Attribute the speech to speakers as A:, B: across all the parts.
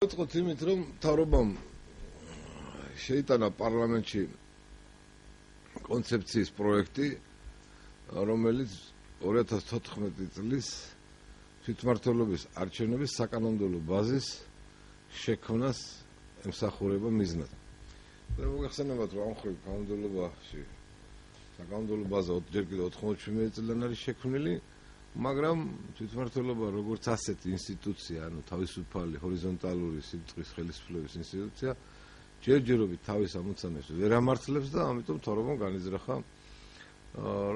A: ვიტყოთ იმით, რომ მთავრობამ შეიტანა პარლამენტში კონცეფციის პროექტი, რომელიც 2014 წლის თვითმმართველობის არჩევნების საკანონმდებლო ბაზის შექმნას ემსახურება მიზნად. მოგახსენებათ, რომ ამ ხრივ კანონმდებლობაში საკანონმდებლო ბაზა ჯერ კიდევ 97 წლიდან არის შექმნილი, მაგრამ თვითმმართველობა როგორც ასეთი ინსტიტუცია, ანუ თავისუფალი ჰორიზონტალური სიბრტყის ხელისუფლების ინსტიტუცია, ჯერჯერობით თავის ამოცანებს ვერ ამართლებს და ამიტომ მთავრობამ განიზრახა,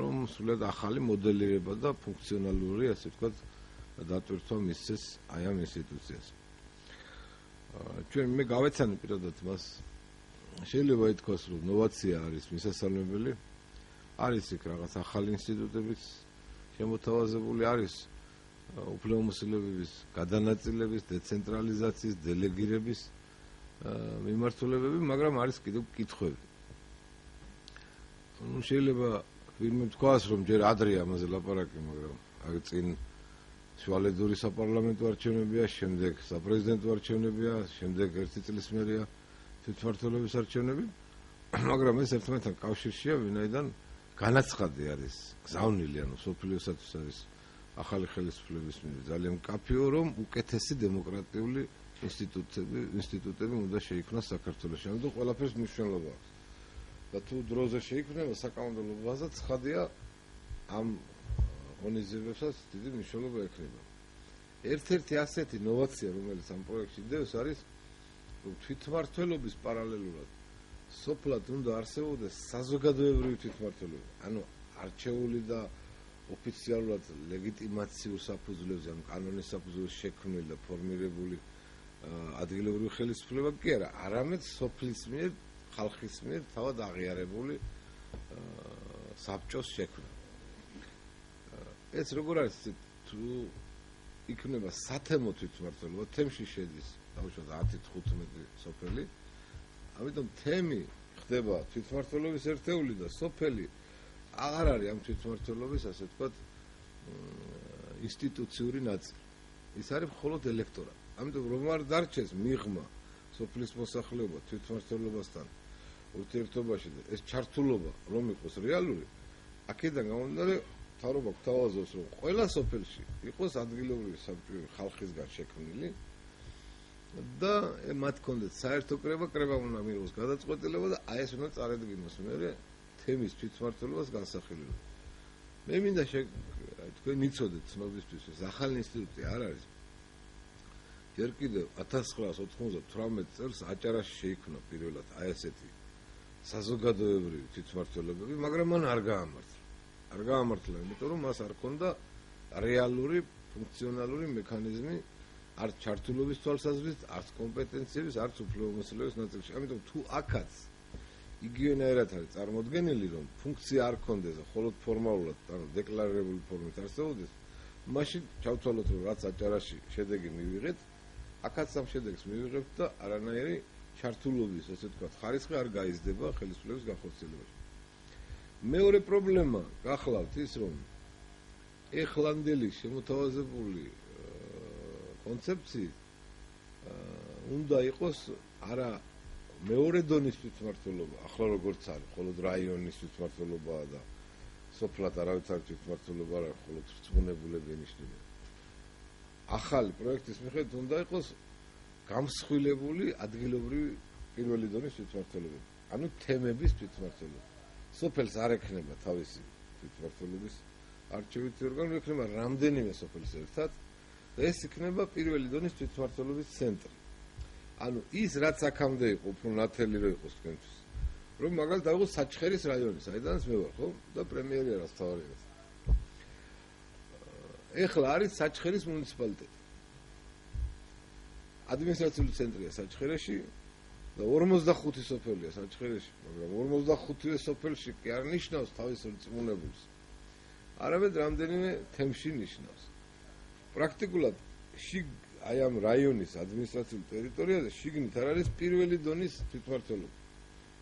A: რომ სულად ახალი მოდელირება და ფუნქციონალური, ასე ვთქვათ, დატვირთვა მისცეს აი ამ ინსტიტუციას. ჩვენ მე გავეცანი პირადად მას. შეიძლება ითქვას, რომ ნოვაცია არის მისასალმებელი, არის იქ რაღაც ახალი ინსტიტუტებიც შემოთავაზებული, არის უფლებამოსილებების გადანაწილების, დეცენტრალიზაციის, დელეგირების მიმართულებები, მაგრამ არის კიდევ კითხვები. შეიძლება ვინმე თქვას, რომ ჯერ ადრეა ამაზე ლაპარაკი, მაგრამ აი წინ შუალედური საპარლამენტო არჩევნებია, შემდეგ საპრეზიდენტო არჩევნებია, შემდეგ ერთი წლის მერეა თვითმმართველობის არჩევნები, მაგრამ ეს ერთმანეთთან კავშირშია, ვინაიდან განაცხადი არის გზავნილი, ანუ სოფლიოსათვის არის ახალი ხელისუფლების მიერ ძალიან მკაფიო, რომ უკეთესი დემოკრატიული ინსტიტუტები უნდა შეიქმნას საქართველოში. ამიტომ ყველაფერს მნიშვნელობა აქვს. და თუ დროზე შეიქმნება საკანონმდებლო ბაზა, ცხადია ამ ღონისძიებებსაც დიდი მნიშვნელობა ექნება. ერთ-ერთი ასეთი ნოვაცია, რომელიც ამ პროექტში დევს, არის რომ თვითმმართველობის პარალელურად სოფლად უნდა არსებობდეს საზოგადოებრივი თვითმმართველობა, ანუ არჩეული და ოფიციალურად ლეგიტიმაციურ საფუძვლებზე, ანუ კანონის საფუძვლებზე შექმნილი და ფორმირებული ადგილობრივი ხელისუფლება კი არა, არამედ სოფლის მიერ, ხალხის მიერ თავად აღიარებული საბჭოს შექმნა. ეს როგორ არის, თუ იქნება სათემო თვითმმართველობა, თემში შედის დაუშვათ 10-15 სოფელი, ამიტომ თემი ხდება თვითმმართველობის ერთეული და სოფელი აღარ არის ამ თვითმმართველობის, ასე ვთქვათ, ინსტიტუციური ნაწილი. ის არის მხოლოდ ელექტორატი. ამიტომ რომ არ დარჩეს მიღმა სოფლის მოსახლეობა თვითმმართველობასთან ურთიერთობაში და ეს ჩართულობა რომ იყოს რეალური, აქედან გამომდინარე მთავრობა გვთავაზობს, რომ ყველა სოფელში იყოს ადგილობრივი საბჭოები ხალხისგან შექმნილი და მათ კონდეთ საერთო კრება უნდა მიიღოს გადაწყვეტილება და აი ეს უნდა წარედგინოს მერე თემის თვითმმართველობას განსახილველი. მე მინდა თქვენ იცოდეთ ცნობისთვის, ეს ახალი ინსტიტუტი არ არის. ჯერ კიდევ 1998 წელს აჭარაში შეიქმნა პირველად აი ესეთი საზოგადოებრივი თვითმმართველობები, მაგრამ მან არ გაამართლა, იმიტომ რომ მას არ ჰქონდა რეალური ფუნქციონალური მექანიზმი არც ჩართულობის თვალსაზრისით, არც კომპეტენციების, არც უფლებამოსილების ნაწილში. ამიტომ თუ აქაც იგივენაირად არის წარმოდგენილი, რომ ფუნქცია არ ჰქონდეს და მხოლოდ ფორმალურად, ანუ დეკლარირებული ფორმით არსებობდეს, მაშინ ჩავთვალოთ, რომ რაც აჭარაში შედეგი მივიღეთ, აქაც ამ შედეგს მივიღებთ და არანაირი ჩართულობის, ასე ვთქვათ, ხარისხი არ გაიზრდება ხელისუფლების განხორციელებაში. მეორე პრობლემა გახლავთ ის, რომ ეხლანდელი შემოთავაზებული კონცეფციით უნდა იყოს არა მეორე დონის თვითმმართველობა, ახლა როგორც არის, მხოლოდ რაიონის თვითმმართველობაა და სოფლად არავითარი თვითმმართველობა არ არის, მხოლოდ რწმუნებულები ენიშნება. ახალი პროექტის მიხედვით უნდა იყოს გამსხვილებული ადგილობრივი პირველი დონის თვითმმართველობა, ანუ თემების თვითმმართველობა. სოფელს არ ექნება თავისი თვითმმართველობის არჩევითი ორგანო, ექნება რამდენიმე სოფელს ერთად და ეს იქნება პირველი დონის თვითმმართველობის ცენტრი. ანუ ის რაც აქამდე იყო, უფრო ნათელი რო იყოს თქვენთვის, რომ მაგალითად აღოს საჩხერის რაიონი, საიდანაც მე ვარ, ხო? და პრემიერი არის თავარია. ეხლა არის საჩხერის მუნიციპალიტეტი. ადმინისტრაციული ცენტრია საჩხერეში და 45 სოფელია საჩხერეში, მაგრამ 45 სოფელში კი არ ნიშნავს თავის რწმუნებულს. არამედ რამდენიმე თემში ნიშნავს. პრაქტიკულად აი ამ რაიონის ადმინისტრაციულ ტერიტორიაზე შიგნით არ არის პირველი დონის თვითმმართველობა.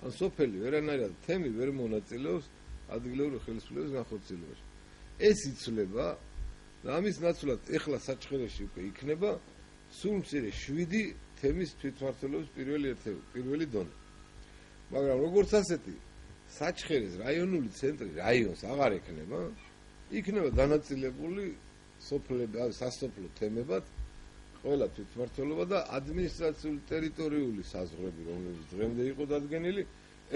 A: ან სოფელი ვერანაირად თემი ვერ მონაწილეობს ადგილობრივი ხელისუფლების განხორციელებაში. ეს იცვლება და ამის ნაცვლად ეხლა საჩხერეში უკვე იქნება სულ მცირე 7 თემის თვითმმართველობის პირველი დონე. მაგრამ როგორც ასეთი საჩხერის რაიონული ცენტრი რაიონს აღარ ექნება, იქნება დანაწილებული სოფლები, სასოფლო თემებად ყველა თვითმმართველობა და ადმინისტრაციული ტერიტორიული საზღვრები, რომლებიც დღემდე იყო დადგენილი,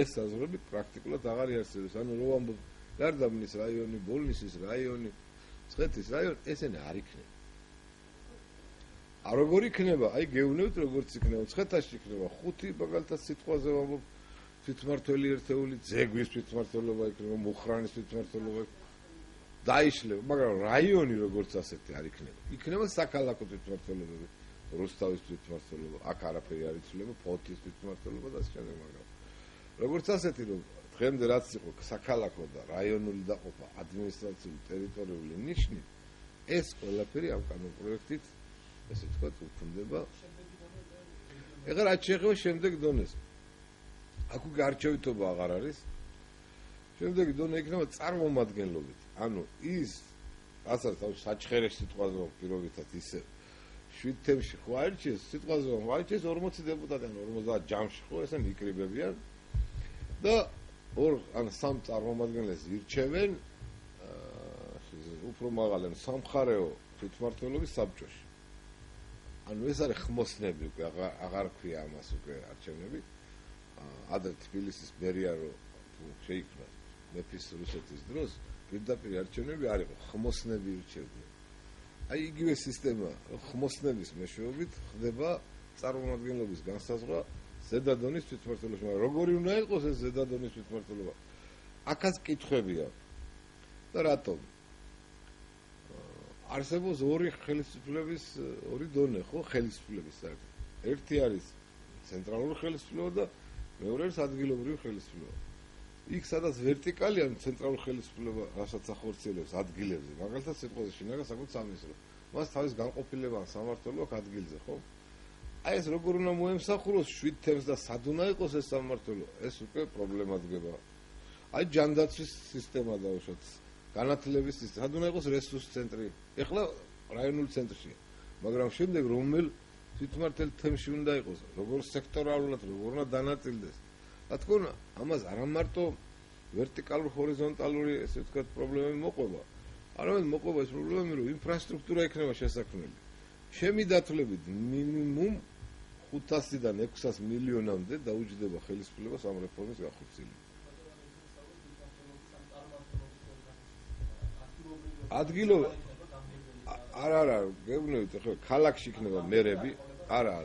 A: ეს საზღვრები პრაქტიკულად აღარ იარსებებს. ანუ რო ვამბობ გარდაბნის რაიონი, ბოლნისის რაიონი, მცხეთის რაიონი, ესენი არ იქნება. როგორ იქნება? აი გეუბნებით როგორც იქნება. მცხეთაში იქნება 5 მაგალითად სიტყვაზე ვამბობ თვითმმართველი ერთეული, ზეგვის თვითმმართველობა იქნება, მუხრანის თვითმმართველობა დაიშლება, მაგრამ რაიონი როგორც ასეთი არ იქნება. იქნება საქალაქო თვითმმართველობები, რუსთავის თვითმმართველობა, აქ არაფერი არ იცვლება, ფოთის თვითმმართველობა და ასე მაგრამ როგორც ასეთი რომ დღემდე რაც იყო საქალაქო და რაიონული დაყოფა ადმინისტრაციული ტერიტორიული ნიშნით, ეს ყველაფერი ამ კანონპროექტით ესე ვთქვათ უქმდება. ეხლა რაც შეეხება შემდეგ დონეს. აქ უკვე არჩევითობა აღარ არის. შემდეგი დონე იქნება წარმომადგენლობით. ანუ ის რასაც თავის საჩხერეს სიტყვაზე პირობითად ისე 7 თემში ხო აირჩიეს, სიტყვაზე აირჩიეს 40 დეპუტატი, ანუ 50 ჯამში ხო ესენი იკრიბებიან და ან 3 წარმომადგენლებს ირჩევენ უფრო მაღალი სამხარეო თვითმმართველობის საბჭოში. ანუ ეს არის ხმოსნები უკვე აღარ ქვია ამას უკვე არჩევნები. ადრე თბილისის მერია რო შეიქმნა მეფის რუსეთის დროს პირდაპირ არჩევნები არ იყო, ხმოსნები ირჩევდნენ. აი იგივე სისტემა ხმოსნების მეშვეობით ხდება წარმომადგენლობის განსაზღვრა ზედა დონის თვითმმართველობაში. მაგრამ როგორი უნდა იყოს ეს ზედა დონის თვითმმართველობა? აქაც კითხვებია. და რატომ? არსებობს ორი ხელისუფლების ორი დონე, ხო, ხელისუფლების საერთოდ. ერთი არის ცენტრალური ხელისუფლება და მეორე არის ადგილობრივი ხელისუფლება. იქ სადაც ვერტიკალია ცენტრალური ხელისუფლება, რასაც ახორციელებს ადგილებზე, მაგალითად სიტყვაზე შინაგან საკუთრ სამინისტრო. მას თავის განყოფილება ან სამმართველო აქვს ადგილზე, ხო? აი ეს როგორ უნდა მოემსახუროს 7 თემს და სად უნდა იყოს ეს სამმართველო? ეს უკვე პრობლემა დგება. აი ჯანდაცვის სისტემა დაუშვათ, განათლების სისტემა, სად უნდა იყოს რესურს ცენტრი? ეხლა რაიონული ცენტრშია, მაგრამ შემდეგ რომელ თვითმმართველ თემში უნდა იყოს, როგორ სექტორალურად, როგორ უნდა დანაწილდეს. რა თქმა უნდა, ამას არა მარტო ვერტიკალური, ჰორიზონტალური, ესე ვთქვათ, პრობლემები მოყვება, არამედ მოყვება ეს პრობლემები, რომ ინფრასტრუქტურა იქნება შესაქმნელი. ჩემი დათვლებით მინიმუმ 500-დან 600 მილიონამდე დაუჯდება ხელისუფლებას ამ რეფორმის გახორციელებას. ადგილობრივი არა, გეუბნებით, ახლა ქალაქში იქნება მერები, არა,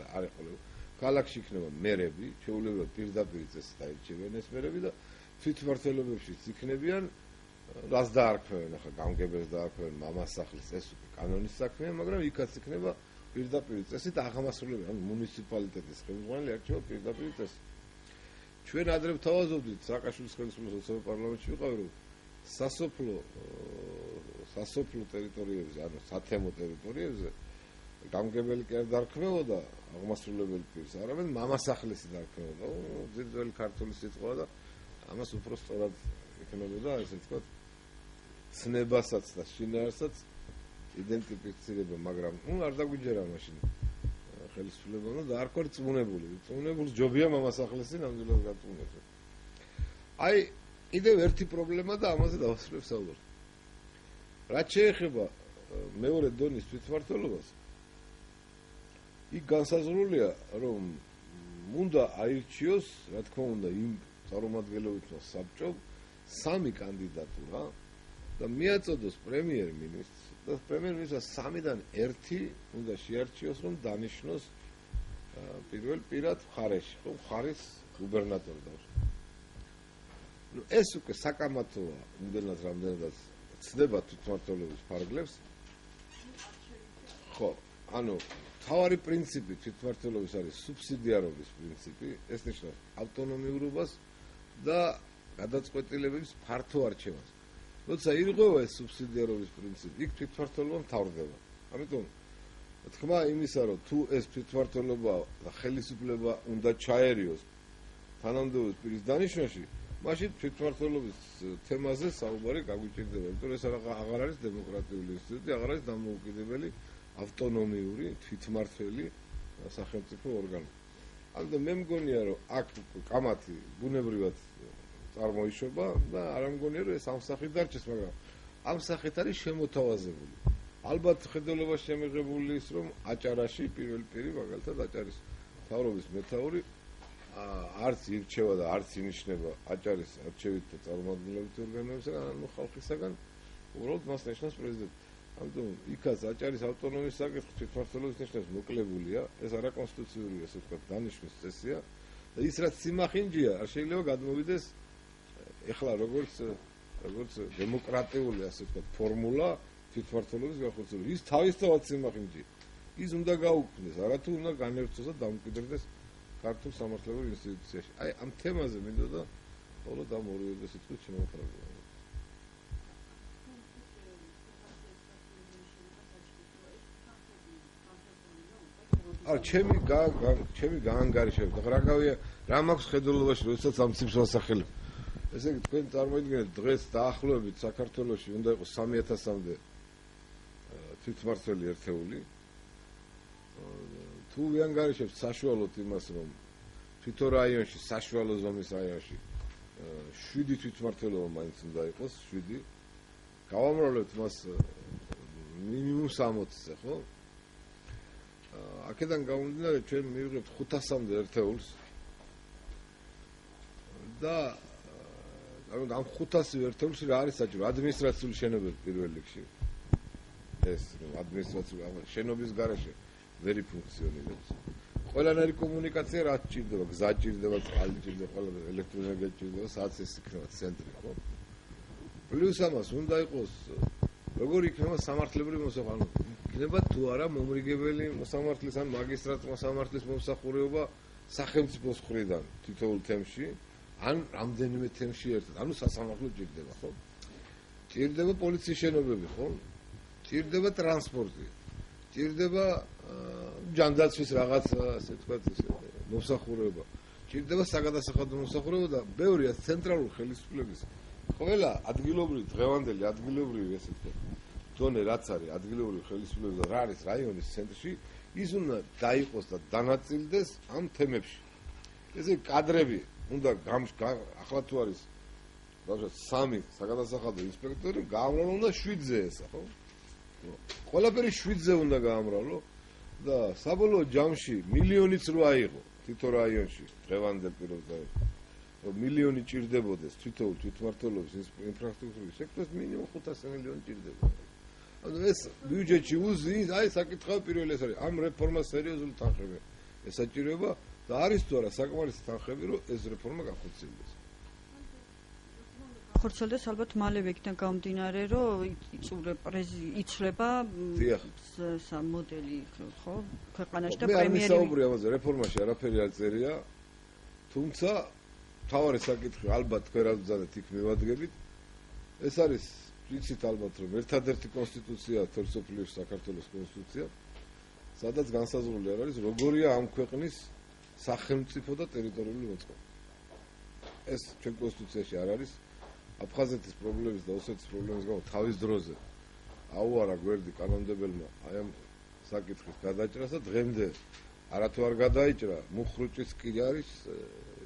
A: ქალაქში იქნება მერები, შეუძლებლად პირდაპირ წესით აირჩევიან ეს მერები და თვითმმართველობებშიც იქნებიან, რას დაარქვევენ, ახლა გამგებელს დაარქვევენ, მამასახლის, ეს უკვე კანონის საქმეა, მაგრამ იქაც იქნება პირდაპირ წესით აღმასრულებელი, ანუ მუნიციპალიტეტის ხელმძღვანელი არჩევა პირდაპირ წესით. ჩვენ ადრე ვთავაზობდით სააკაშვილის ხელისუფლებას საპარლამენტში ვიყავი, რომ სასოფლო ტერიტორიებზე, ანუ სათემო ტერიტორიებზე გამგებელი კი არ დარქმეოდა აღმასრულებელი პირს, არამედ მამასახლისი დარქმეოდა. ძირძველი ქართული სიტყვა და ამას უფრო სწორად იქნებოდა, ესე ვთქვათ, ცნებასაც და შინაარსაც იდენტიფიცირება, მაგრამ არ დაგვიჯერა მაშინ ხელისუფლება და დაარქვა რწმუნებული. რწმუნებულს ჯობია მამასახლისი ნამდვილად გაწმუნდეს. აი კიდევ ერთი პრობლემა და ამაზე დავასრულებ საუბარს. რაც შეეხება მეორე დონის თვითმმართველობას, იქ განსაზღვრულია, რომ უნდა აირჩიოს, რა თქმა უნდა, იმ წარმომადგენლობითმა საბჭომ 3 კანდიდატურა და მიაწოდოს პრემიერ-მინისტრს და პრემიერ-მინისტრს 3-დან 1 უნდა შეარჩიოს, რომ დანიშნოს პირველ პირად მხარეში, ხო, მხარის გუბერნატორი და ეს უკვე საკამათოა, რამდენადაც ცდება თვითმმართველობის ფარგლებს. ხო, ანუ თავარი პრინციპი თვითმმართველობის არის სუბსიდიარობის პრინციპი, ეს ნიშნავს ავტონომიურობას და გადაწყვეტილებების ფართო არჩევას. როცა ირღვევა ეს სუბსიდიარობის პრინციპი, იქ თვითმმართველობა მთავრდება. ამიტომ თქმა იმისა, რომ თუ ეს თვითმმართველობა და ხელისუფლება უნდა ჩაერიოს თანამდებობის პირის დანიშვნაში, მაშინ თვითმმართველობის თემაზე საუბარი გაგვიჭირდება, იმიტომ რომ ეს აღარ არის დემოკრატიული ინსტიტუტი, აღარ არის დამოუკიდებელი ავტონომიური თვითმმართველი სახელმწიფო ორგანო. ამიტომ მე მგონია რომ აქ კამათი ბუნებრივად წარმოიშობა და არ მგონია რომ ეს ამ სახით დარჩეს, მაგრამ ამ სახით არის შემოთავაზებული. ალბათ ხედელობაში შემიღებული ის რომ აჭარაში პირველი პირი მაგალითად აჭარის მთავრობის მეთაური არც ირჩევა და არც ინიშნება აჭარის არჩევით და წარმომადგენლობით ორგანოებისგან, ანუ ხალხისგან, უბრალოდ მას ნიშნავს პრეზიდენტი. ამიტომ იქაც აჭარის ავტონომიის საკითხი თვითმმართველობის ნიშნავს მოკლებულია, ეს არაკონსტიტუციურია, ასე ვთქვათ, დანიშვნის წესია და ის რაც სიმახინჯია, არ შეიძლება გადმოვიდეს ეხლა როგორც დემოკრატიული, ასე ვთქვათ, ფორმულა თვითმმართველობის განხორციელება. ის თავისთავად სიმახინჯია. ის უნდა გაუქმდეს, არათუ უნდა განერთოს და დამკვიდრდეს ქართულ სამართლებრივ ინსტიტუციაში. აი ამ თემაზე მინდოდა მხოლოდ ამ ორივე სიტყვით შემოხარებოდი. არ ჩემი გაანგარიშებით რა გავია რა მაქვს ხედულობაში როდესაც ამ ციფრს ვასახელებ. ესე იგი თქვენ წარმოიდგინეთ დღეს დაახლოებით საქართველოში უნდა იყოს 3000-მდე თვითმმართველი ერთეული. თუ ვიანგარიშებთ საშუალოდ იმას რომ თვითონ რაიონში საშუალო ზომის რაიონში 7 თვითმმართველობა მაინც უნდა იყოს 7. გავამრავლებთ მას მინიმუმ 60-ზე, ხო? აქედან გამომდინარე ჩვენ მივიღებთ 500-მდე ერთეულს და ამ 500 ერთეულში რა არის საჭირო? ადმინისტრაციული შენობები პირველ რიგში. ეს ადმინისტრაციული შენობის გარეშე ვერ ფუნქციონირებს. ყველანაირი კომუნიკაცია რა სჭირდება? გზა სჭირდება, წყალი სჭირდება, ყველა ელექტროენერგია სჭირდება, სადაც ეს იქნება ცენტრი, ხო? პლუს ამას უნდა იყოს როგორ იქნება სამართლებრივი მოსახლეობა? იქნება თუ არა მომრიგებელი მოსამართლის ან მაგისტრატ მოსამართლის მომსახურება სახელმწიფოს მხრიდან თითოეულ თემში, ან რამდენიმე თემში ერთად. ანუ სასამართლო ჭირდება, ხო? ჭირდება პოლიციის შენობები, ხო? ჭირდება ტრანსპორტი. ჭირდება ჯანდაცვის რაღაც, ასე ვთქვათ, მომსახურება. ჭირდება საგადასახადო მომსახურება და ბევრია ცენტრალური ხელისუფლების. ყველა ადგილობრივი დღევანდელი ადგილობრივი, ასე ვთქვათ, დონე რაც არის ადგილობრივი ხელისუფლება და რა არის რაიონის ცენტრში, ის უნდა დაიყოს და დანაწილდეს ამ თემებში. ესე კადრები უნდა ახლა თუ არის ბავშვად 3 საგადასახადო ინსპექტორი, გაამრავლო უნდა 7-ზე ესა, ხო? ყველაფერი 7-ზე უნდა გაამრავლო და საბოლოო ჯამში მილიონიც რო აიღო თითო რაიონში დღევანდელ პირობებში, რომ მილიონი ჭირდებოდეს თითოეულ თვითმმართველობის ინფრასტრუქტურის სექტორს, მინიმუმ 500 მილიონი ჭირდება. ანუ ეს ბიუჯეტში უზის, აი საკითხავი პირველი ეს არის, ამ რეფორმას სერიოზული თანხები ესაჭიროება და არის თუ არა საკმარისი თანხები, რომ ეს რეფორმა განხორციელდეს.
B: ხორცელდეს ალბათ მალევე იქიდან გამომდინარე, რომ იცვლება მოდელი, ხო? ქვეყანაში და პრემიერი.
A: მე საუბრია ამაზე, რეფორმაში არაფერი არ წერია, თუმცა თავარი საკითხი ალბათ თქვენ რა ვძანეთ იქ მივადგებით. ეს არის იცით ალბათ რომ ერთადერთი კონსტიტუცია თორსოფლიოში საქართველოს კონსტიტუცია, სადაც განსაზღვრული არ არის როგორია ამ ქვეყნის სახელმწიფო და ტერიტორიული მოწყობა. ეს ჩვენ კონსტიტუციაში არ არის. აფხაზეთის პრობლემის და ოსეთის პრობლემის გამო თავის დროზე აუარა გვერდი კანონმდებელმა აი ამ საკითხის გადაჭრას და დღემდე არათუ არ გადაიჭრა, მუხრუჭიც კი არის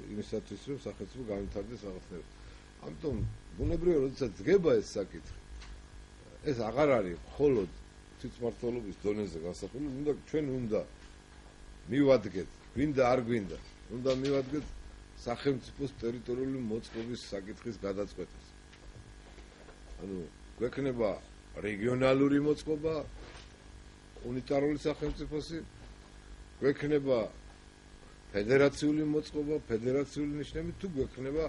A: იმისათვის რომ სახელმწიფო განვითარდეს რაღაცნაირად. ამიტომ ბუნებრივია როდესაც დგება ეს საკითხი, ეს აღარ არის მხოლოდ თვითმმართველობის დონეზე განსახილული, ჩვენ უნდა მივადგეთ, გვინდა არ გვინდა, უნდა მივადგეთ სახელმწიფოს ტერიტორიული მოწყობის საკითხის გადაწყვეტას. ანუ გვექნება რეგიონალური მოწყობა, უნიტარული სახელმწიფოსი, გვექნება ფედერაციული მოწყობა, ფედერაციული ნიშნებით, თუ გვექნება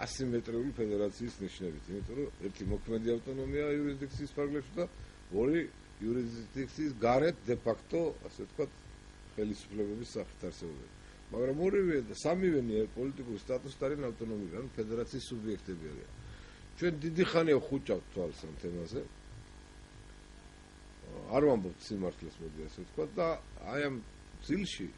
A: ასიმეტრიული ფედერაციის ნიშნებით, იმიტომ რომ ერთი მოქმედი ავტონომია იურისდიქციის ფარგლებში და ორი იურისდიქციის გარეთ de facto, ასე ვთქვათ, ხელისუფლებების სახით არსებობენ. მაგრამ ორივე და სამივენი პოლიტიკური სტატუსით არიან ავტონომიური, ანუ ფედერაციის სუბიექტები არიან. ჩვენ დიდი ხანია ხუჭავთ თვალს ამ თემაზე. არ ვამბობთ სიმართლეს, მოდი ასე ვთქვათ და აი ამ წილში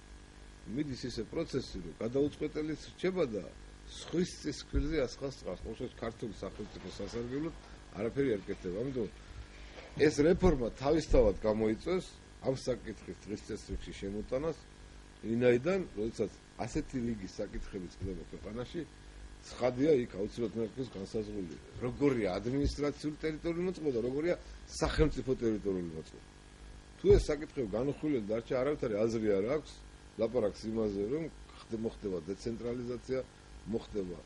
A: მიდის ისე პროცესი, რომ გადაუწყვეტელი რჩება და სხვის წისქვილზე ასხას წყალს, ყოველთვის ქართული სახელმწიფო სასარგებლოდ არაფერი არ კეთდება. ამიტომ ეს რეფორმა თავისთავად გამოიწვევს ამ საკითხის დღის წესრიგში შემოტანას ვინაიდან, როდესაც ასეთი რიგი საკითხები წყდება ქვეყანაში, ცხადია იქ აუცილებლად მერქის განსაზღვრული. როგორია ადმინისტრაციული ტერიტორიული მოწყობა და როგორია სახელმწიფო ტერიტორიული მოწყობა. თუ ეს საკითხები განხილული დარჩა, არავითარი აზრი არ აქვს, ლაპარაკს იმაზე, რომ მოხდება დეცენტრალიზაცია, მოხდება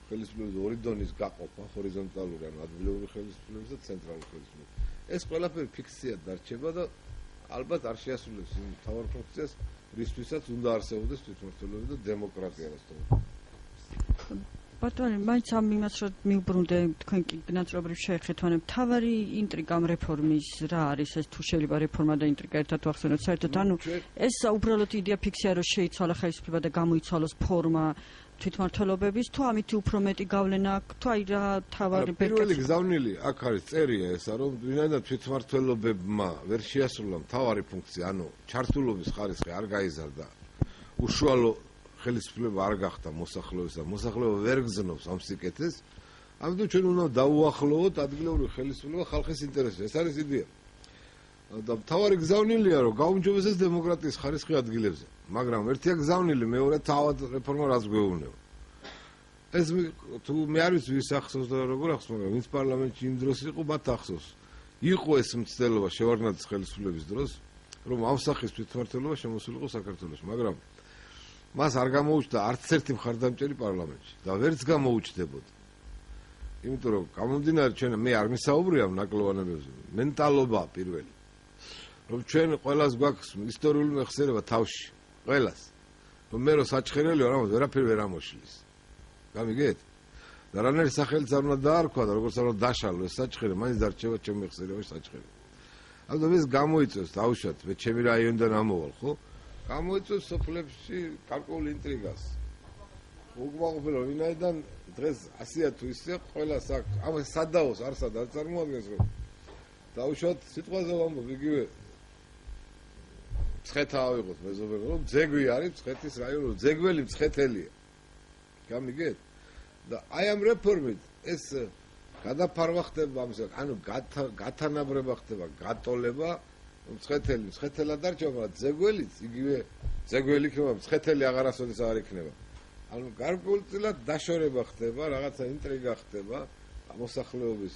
A: ხელისუფლების ორი დონის გაყოფა, ჰორიზონტალური, ანუ ადგილობრივი ხელისუფლების და ცენტრალური ხელისუფლების. ეს ყველაფერი ფიქსიად დარჩება და ალბათ არ შეასრულებს იმ მთავარ ფუნქციას, რისთვისაც უნდა არსებობდეს თვითმმართველობა და დემოკრატია რასთან.
B: ბატონო, მაინც ამ იმას რომ მიუბრუნდე, თქვენ კი განსაკუთრებით შეეხეთვანებ, თავარი ინტრიგა რეფორმის რა არის ეს თუ შეიძლება რეფორმა და ინტრიგა ერთად ვახსენოთ საერთოდ, ანუ ეს უბრალოდ იდეა ფიქსია რომ შეიცვალა ხელისუფლება და გამოიცვალოს ფორმა თვითმმართველობების, თუ ამით უფრო მეტი გავლენა აქვს, თუ აი რა თავარი
A: პირველი გზავნილი აქ არის წერია ესა, რომ ვინაიდან თვითმმართველობებმა ვერ შეასრულა მთავარი ფუნქცია, ანუ ჩართულობის ხარისხი არ გაიზარდა, უშუალო ხელისუფლება არ გახდა მოსახლეობის და მოსახლეობა ვერ გზნობს ამ სიკეთეს, ამიტომ ჩვენ უნდა დავუახლოვოთ ადგილობრივი ხელისუფლება ხალხის ინტერესზე. ეს არის იდეა. და მთავარი გზავნილია, რომ გაუმჯობესდეს დემოკრატიის ხარისხი ადგილებზე. მაგრამ ერთია გზავნილი, მეორე თავად რეფორმა რაც გვეუბნება. ეს თუ მე არ ვიცი ვის ახსოვს და როგორ ახსოვს, მაგრამ ვინც პარლამენტში იმ დროს იყო, მათ ახსოვს. იყო ეს მცდელობა შევარდნაძის ხელისუფლების დროს, რომ ამ სახის თვითმმართველობა შემოსულიყო საქართველოში, მაგრამ მას არ გამოუჩნდა არც ერთი მხარდამჭერი პარლამენტში და ვერც გამოუჩნდებოდა. იმიტომ რომ გამომდინარე ჩვენ მე არ მისაუბრია ნაკლოვანებებზე, მენტალობა პირველი. რომ ჩვენ ყველას გვაქვს ისტორიული მეხსიერება თავში, ყველას. რომ მე რო საჩხერელი ვარ, ამას ვერაფერი ვერ ამოშლის. გამიგეთ? და რანაირი სახელიც არ უნდა დაარქვა და როგორც არ უნდა დაშალო ეს საჩხერე, მაინც დარჩება ჩემი მეხსიერებაში საჩხერე. ამიტომ ეს გამოიწევს დავუშვათ, მე ჩემი რაიონიდან ამოვალ, ხო? გამოიწევს სოფლებში გარკვეულ ინტრიგას. უკმაყოფილო ვინაიდან დღეს 100-ია თუ ისე ყველას აქვს, ამას სადაოს არსად არ წარმოადგენს რომ დავუშვათ სიტყვაზე ვამბობ იგივე მცხეთა ავიღოთ მეზობელი რომ ძეგვი არის მცხეთის რაიონი, ძეგველი მცხეთელია. გამიგეთ? და აი ამ რეფორმით ეს გადაფარვა ხდება ამის, ანუ გათანაბრება ხდება, გატოლება მცხეთელა დარჩება, მაგრამ ძეგველიც იგივე ძეგველი იქნება, მცხეთელი აღარასოდეს არ იქნება. ანუ გარკვეულწილად დაშორება ხდება, რაღაცა ინტრიგა ხდება მოსახლეობის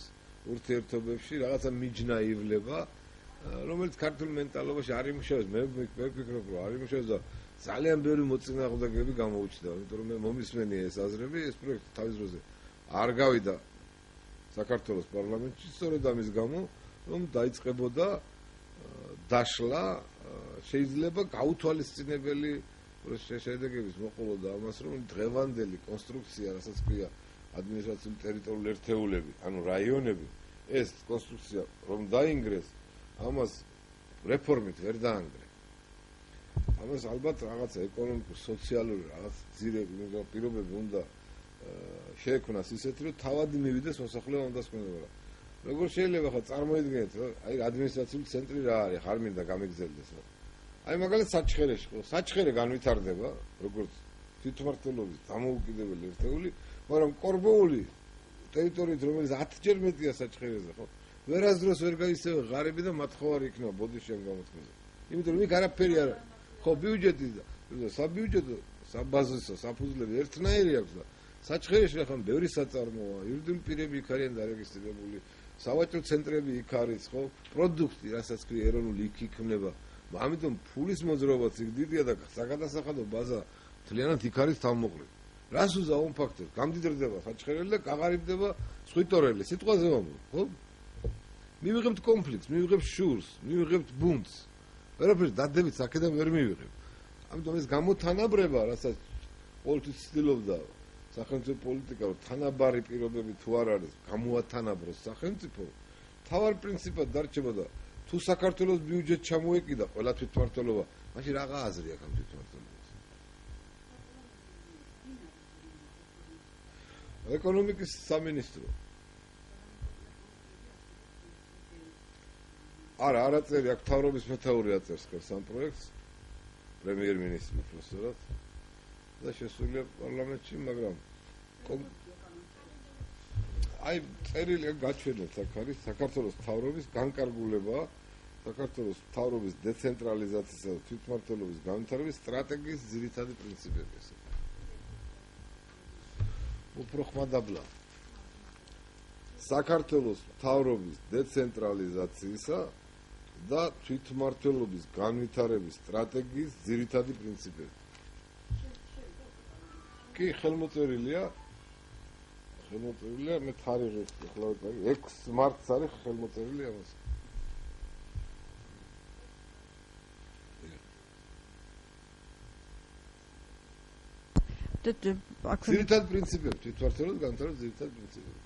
A: ურთიერთობებში, რაღაცა მიჯნა ივლება, რომელიც ქართულ მენტალობაში არ იმუშავებს, მე ვფიქრობ, რომ არ იმუშავებს და ძალიან ბევრი მოწინააღმდეგეები გამოუჩნდება, იმიტომ რომ მე მომისმენია ეს აზრები, ეს პროექტი თავის დროზე არ გავიდა საქართველოს პარლამენტში, სწორედ ამის გამო, რომ დაიწყებოდა დაშლა, შეიძლება გაუთვალისწინებელი შედეგების მოყოლოდა ამას, რომ დღევანდელი კონსტრუქცია, რასაც ქვია ადმინისტრაციული ტერიტორიული ერთეულები, ანუ რაიონები, ეს კონსტრუქცია რომ დაინგრეს, ამას რეფორმით ვერ დაანგრე. ამას ალბათ რაღაცა ეკონომიკური, სოციალური რაღაც ძირები, პირობები უნდა შეექმნას ისეთი, რომ თავად მივიდეს მოსახლეობა უნდა სკონდება. როგორ შეიძლება ხა წარმოიდგინეთ, რომ აი ადმინისტრაციული ცენტრი რა არის, არ მინდა გამიგზელდეს. აი მაგალითად საჩხერეში ხო, საჩხერე განვითარდება, როგორც თვითმმართველობის დამოუკიდებელი ერთეული, მაგრამ კორბოული ტერიტორიით, რომელიც 10-ჯერ მეტია საჩხერეზე, ხო? ვერასდროს ვერ გაისწრება ღარიბი და მათხოვარი იქნება ბოდიშიან გამოთქმაზე. იმიტომ რომ იქ არაფერი არ არის. ხო, ბიუჯეტი და საბიუჯეტო, საბაზისო, საფუძვლები ერთნაირი აქვს და საჩხერეში ახლა ბევრი საწარმოა, იურიდიული პირები იქ არიან დარეგისტრირებული, სავაჭრო ცენტრები იქ არის, ხო? პროდუქტი, რასაც ქვია ეროვნული იქ იქნება. ამიტომ ფულის მოძრაობაც იქ დიდია და საგადასახადო ბაზა მთლიანად იქ არის თავმოყრილი. რას უზავ ფაქტორს? გამდიდრდება საჩხერელი და გაყარიბდება სვიტორელი. სიტყვაზე ვამბობ, ხო? მივიღებთ კონფლიქტს, მივიღებთ შურს, მივიღებთ ბუნტს. ვერაფერს დადებით აქედან ვერ მივიღებ. ამიტომ ეს გამოთანაბრება, რასაც ყოველთვის ცდილობდა სახელმწიფო პოლიტიკა, რომ თანაბარი პირობები თუ არ არის, გამოათანაბროს სახელმწიფო, თავარ პრინციპად დარჩება და თუ საქართველოს ბიუჯეტი ჩამოეკიდა ყველა თვითმმართველობა, მაშინ რაღა აზრი აქვს ამ თვითმმართველობას? ეკონომიკის სამინისტრო. არა აწერი აქ თავრობის მეთაური აწერს ხელს ამ პროექტს, პრემიერ-მინისტრი უბრალოდ და შესულია პარლამენტში, მაგრამ აი წერილი გაჩვენეთ აქ არის საქართველოს თავრობის განკარგულება საქართველოს მთავრობის დეცენტრალიზაციისა და თვითმმართველობის განვითარების სტრატეგიის ძირითადი პრინციპები. უფრო ხმადაბლა საქართველოს მთავრობის დეცენტრალიზაციისა და თვითმმართველობის განვითარების სტრატეგიის ძირითადი პრინციპები. კი, ხელმოწერილია მე თარიღი ახლა 6 მარტს არის ხელმოწერილი ამას. ძირითადი პრინციპები, თვითმმართველობის განვითარების ძირითადი პრინციპები.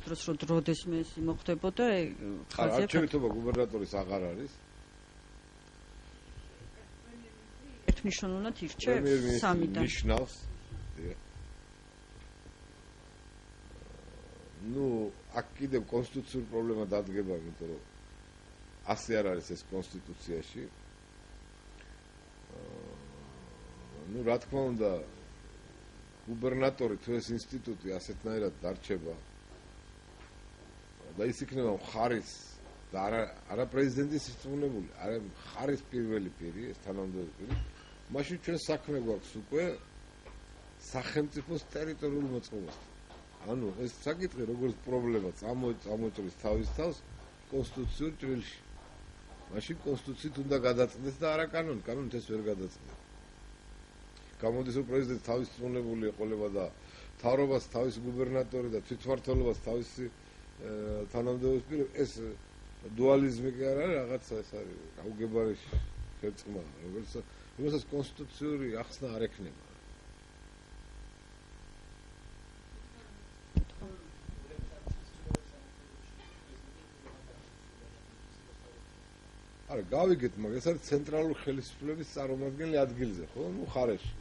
B: დროს როდესმე ეს მოხდებოდა ხაზია
A: არჩევითობა გუბერნატორის აღარ არის.
B: ერთმნიშვნელოვნად ირჩევს 3-დან. ნიშნავს.
A: აქ კიდევ კონსტიტუციური პრობლემა დადგება, იმიტომ რომ ასე არ არის ეს კონსტიტუციაში. რა თქმა უნდა, გუბერნატორი თუ ეს ინსტიტუტი ასეთნაირად დარჩება და ის იქნება მხარის და არა პრეზიდენტის სიწმინებული, არა მხარის პირველი პირი, ეს თანამდებობრივი პირი, მაშინ ჩვენ საქმე გვაქვს უკვე სახელმწიფოს ტერიტორიულ მოწყობასთან. ანუ ეს საკითხი როგორც პრობლემა წამოჭრის თავის თავს კონსტიტუციურ ჭრილში. მაშინ კონსტიტუციით უნდა გადაწყდეს და არა კანონით, კანონით ეს ვერ გადაწყდება. გამოდის რომ პრეზიდენტი თავის სიწმინებული ეყოლება და მთავრობას თავისი გუბერნატორი და თვითმმართველობას თავისი თანამდებობის პირი, ეს დუალიზმი კი არ არის, რაღაცა ეს არის გაუგებარი შერწყმა, რომელსაც კონსტიტუციური ახსნა არ ექნება. არა, გავიგეთ, მაგრამ ეს არის ცენტრალური ხელისუფლების წარმომადგენელი ადგილზე, ხო? ხარეში.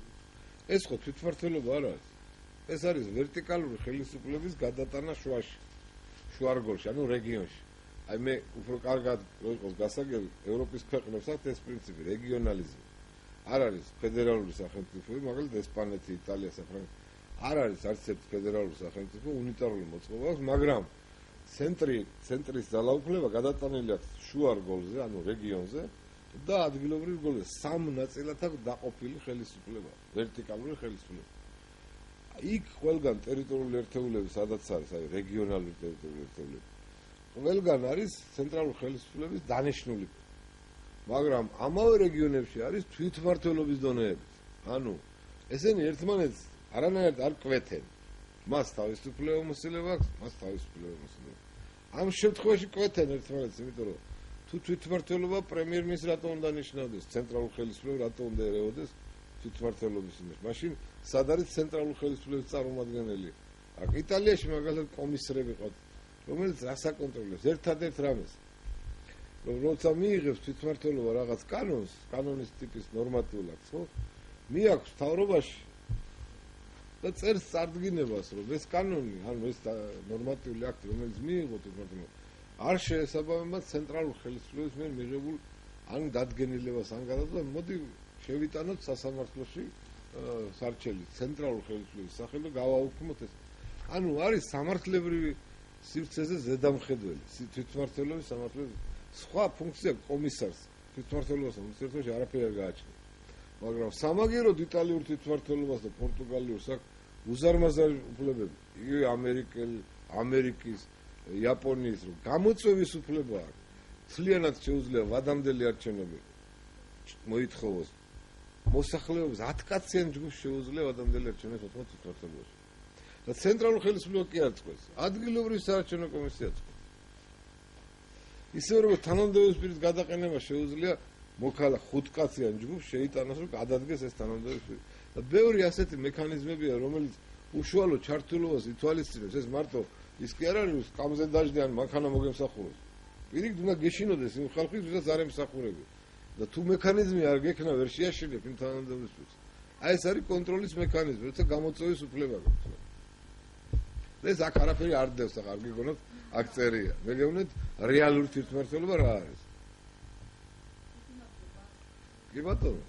A: ეს ხო თვითმმართველობა არ არის. ეს არის ვერტიკალური ხელისუფლების გადატანა შუაში. შუარგოლში, ანუ რეგიონში. აი მე უფრო კარგად იყოს გასაგები, ევროპის ქვეყნებს აქვს ეს პრინციპი, რეგიონალიზმი. არ არის ფედერალური სახელმწიფოები, მაგალითად ესპანეთი, იტალია, საფრანგეთი. არ არის არც ერთი ფედერალური სახელმწიფო, უნიტარული მოწყობა აქვს, მაგრამ ცენტრის ძალაუფლება გადატანილი აქვს შუარგოლზე, ანუ რეგიონზე და ადგილობრივ გოლზე. 3 ნაწილად აქვს დაყოფილი ხელისუფლება, ვერტიკალური ხელისუფლება. იქ ყველგან ტერიტორიული ერთეულები, სადაც არის, აი რეგიონალური ტერიტორიული ერთეულები. ყველგან არის ცენტრალური ხელისუფლების დანიშნული. მაგრამ ამავე რეგიონებში არის თვითმმართველობის დონეები. ანუ ესენი ერთმანეთს არანაირად არ კვეთენ. მას თავისუფლება მოსილება აქვს, მას თავისუფლება მოსილება. ამ შემთხვევაში კვეთენ ერთმანეთს, იმიტომ რომ თუ თვითმმართველობა პრემიერ-მინისტრს რატომ უნდა ნიშნავდეს, ცენტრალურ ხელისუფლებას რატომ უნდა ერეოდეს თვითმმართველობის იმას. მაშინ სად არის ცენტრალური ხელისუფლების წარმომადგენელი? აქ იტალიაში მაგალითად კომისრები ყავთ, რომელიც რას აკონტროლებს? ერთადერთ რამეს. რომ როცა მიიღებს თვითმმართველობა რაღაც კანონს, კანონის ტიპის ნორმატიულ აქტს, ხო? მიაქვს მთავრობაში და წერს წარდგინებას, რომ ეს კანონი, ანუ ეს ნორმატიული აქტი, რომელიც მიიღო თვითმმართველობა, არ შეესაბამება ცენტრალურ ხელისუფლების მიერ მიღებულ ან დადგენილებას, ან გადაწყვეტილებას. მოდი შევიტანოთ სასამართლოში სარჩელი ცენტრალურ ხელისუფლების სახელი და გავაუქმოთ ეს. ანუ არის სამართლებრივი სივრცეზე ზედამხედველი თვითმმართველობის სამართლების სხვა ფუნქცია კომისარს თვითმმართველობასთან ურთიერთობაში არაფერი არ გააჩნია. მაგრამ სამაგიეროდ იტალიურ თვითმმართველობას და პორტუგალიურს აქვს უზარმაზარი უფლებები. იგივე ამერიკის, იაპონიის რომ გამოწვევის უფლება აქვს. მთლიანად შეუძლია ვადამდელი არჩევნები მოითხოვოს. მოსახლეობის 10% ჯგუფს შეუძლია ვადამდელი არჩევნებს მოთხოვოს თვითმმართველობაში. და ცენტრალურ ხელისუფლებას კი არ წყვეს. ადგილობრივი საარჩევნო კომისია წყვეს. ისევე როგორც თანამდებობის პირის გადაყენება შეუძლია მოქალა 5-კაციან ჯგუფს შეიტანოს, რომ გადადგეს ეს თანამდებობის პირი. და ბევრი ასეთი მექანიზმებია, რომელიც უშუალო ჩართულობას ითვალისწინებს. ეს მარტო ის კი არ არის სკამზე დაждდე ან მანქანა მოგემსახუროს. პირიქით უნდა გეშინოდეს იმ ხალხის, ვისაც არ ემსახურებია. და თუ მექანიზმი არ გექნა, ვერ შეაშინებ იმ თანამდებობის პირს. აი ეს არის კონტროლის მექანიზმი, როცა გამოწვევის უფლება გაქვს. ეს აქ არაფერი არ დევს, ახლა არ გიგონოთ აქ წერია. მე გეუბნეთ რეალური თვითმმართველობა რა არის. კი ბატონო.